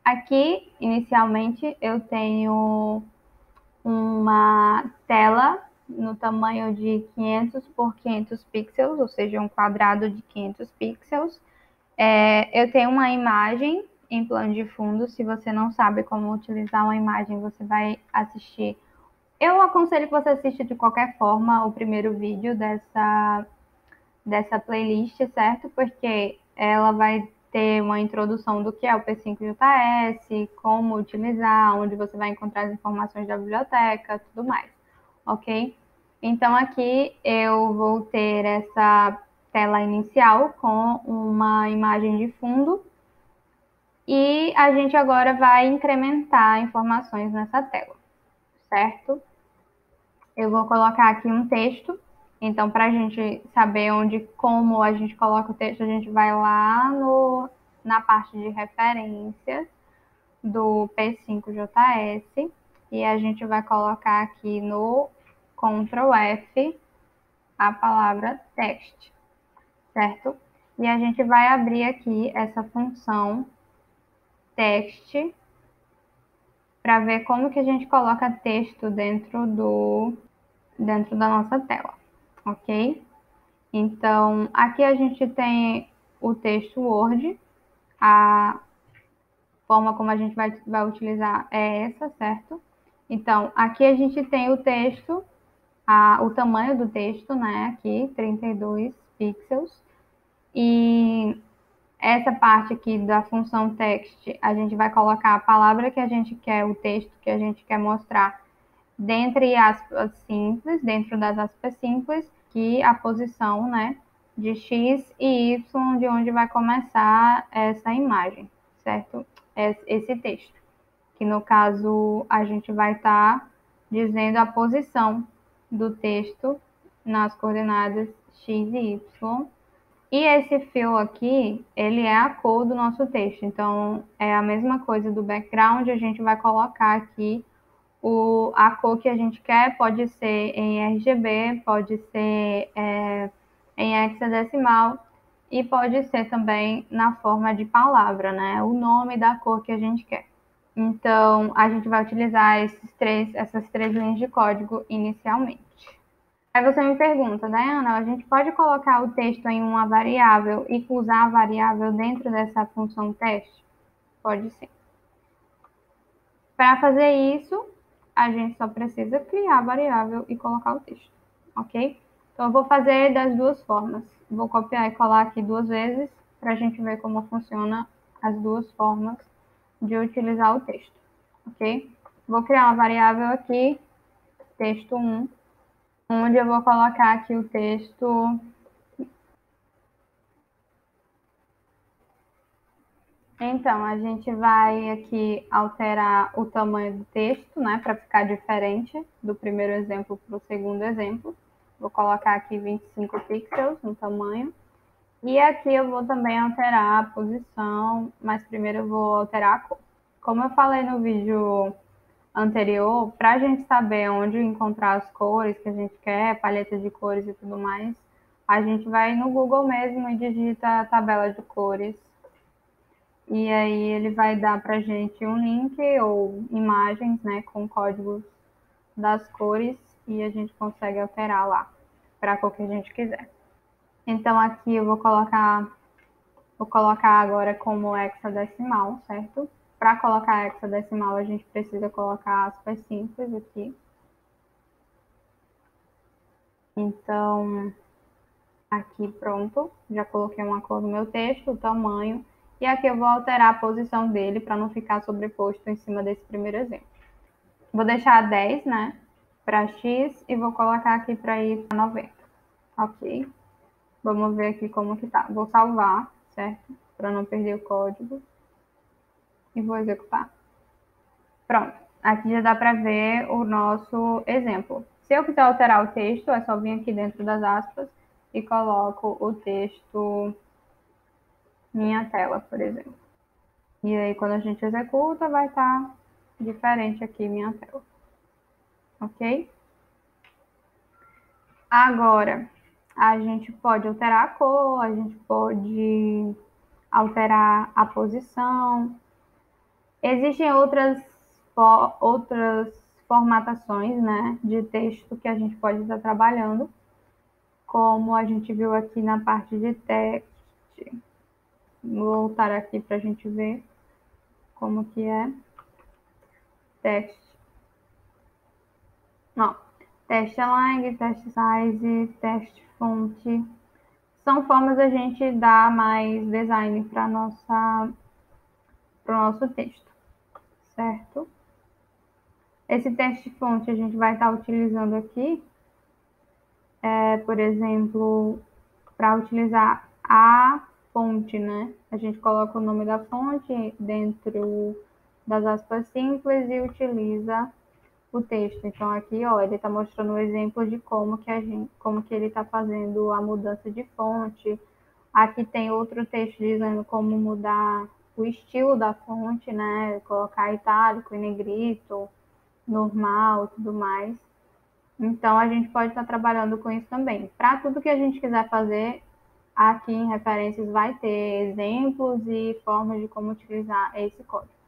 Aqui, inicialmente, eu tenho uma tela no tamanho de 500 por 500 pixels, ou seja, um quadrado de 500 pixels. Eu tenho uma imagem em plano de fundo. Se você não sabe como utilizar uma imagem, você vai assistir. Eu aconselho que você assista de qualquer forma o primeiro vídeo dessa playlist, certo? Porque ela vai ter uma introdução do que é o P5JS, como utilizar, onde você vai encontrar as informações da biblioteca, tudo mais, ok? Então aqui eu vou ter essa tela inicial com uma imagem de fundo e a gente agora vai incrementar informações nessa tela, certo? Eu vou colocar aqui um texto. Então, para a gente saber como a gente coloca o texto, a gente vai lá na parte de referências do P5JS e a gente vai colocar aqui no Ctrl F a palavra text, certo? E a gente vai abrir aqui essa função text para ver como que a gente coloca texto dentro da nossa tela, ok? Então, aqui a gente tem o texto Word, a forma como a gente vai utilizar é essa, certo? Então, aqui a gente tem o texto, o tamanho do texto, né? Aqui, 32 pixels. E essa parte aqui da função text, a gente vai colocar a palavra que a gente quer, o texto que a gente quer mostrar dentre aspas simples, dentro das aspas simples, que a posição, né, de X e Y, de onde vai começar essa imagem, certo? Esse texto, que no caso a gente vai estar dizendo a posição do texto nas coordenadas X e Y. E esse fill aqui, ele é a cor do nosso texto. Então, é a mesma coisa do background, a gente vai colocar aqui a cor que a gente quer, pode ser em RGB, pode ser em hexadecimal e pode ser também na forma de palavra, né? O nome da cor que a gente quer. Então, a gente vai utilizar essas três linhas de código inicialmente. Aí você me pergunta, Dayana, a gente pode colocar o texto em uma variável e usar a variável dentro dessa função teste? Pode sim. Para fazer isso, a gente só precisa criar a variável e colocar o texto, ok? Então, eu vou fazer das duas formas. Vou copiar e colar aqui duas vezes para a gente ver como funciona as duas formas de utilizar o texto, ok? Vou criar uma variável aqui, texto1, onde eu vou colocar aqui o texto. Então, a gente vai aqui alterar o tamanho do texto, né, para ficar diferente do primeiro exemplo para o segundo exemplo. Vou colocar aqui 25 pixels no tamanho. E aqui eu vou também alterar a posição, mas primeiro eu vou alterar a cor. Como eu falei no vídeo anterior, para a gente saber onde encontrar as cores que a gente quer, paleta de cores e tudo mais, a gente vai no Google mesmo e digita a tabela de cores e aí ele vai dar para a gente um link ou imagens, né, com códigos das cores e a gente consegue alterar lá para a cor que a gente quiser. Então aqui eu vou colocar agora como hexadecimal, certo? Para colocar hexadecimal a gente precisa colocar aspas simples aqui. Então aqui pronto, já coloquei uma cor no meu texto, o tamanho, e aqui eu vou alterar a posição dele para não ficar sobreposto em cima desse primeiro exemplo. Vou deixar 10, né, para X e vou colocar aqui para Y 90. Ok. Vamos ver aqui como que tá. Vou salvar, certo? Para não perder o código. E vou executar. Pronto. Aqui já dá para ver o nosso exemplo. Se eu quiser alterar o texto, é só vir aqui dentro das aspas e coloco o texto minha tela, por exemplo. E aí, quando a gente executa, vai estar diferente aqui minha tela. Ok? Agora, a gente pode alterar a cor, a gente pode alterar a posição. Existem outras formatações, né, de texto que a gente pode estar trabalhando, como a gente viu aqui na parte de text. Vou voltar aqui para a gente ver como que é text. Não, text align, text size, text font. São formas da gente dar mais design para o nosso texto, certo? Esse text font a gente vai estar utilizando aqui, por exemplo, para utilizar a fonte, né? A gente coloca o nome da fonte dentro das aspas simples e utiliza o texto. Então aqui, ó, ele está mostrando o exemplo de como que ele está fazendo a mudança de fonte. Aqui tem outro texto dizendo como mudar o estilo da fonte, né? Colocar itálico, em negrito, normal, tudo mais. Então a gente pode estar trabalhando com isso também. Para tudo que a gente quiser fazer, aqui em referências vai ter exemplos e formas de como utilizar esse código.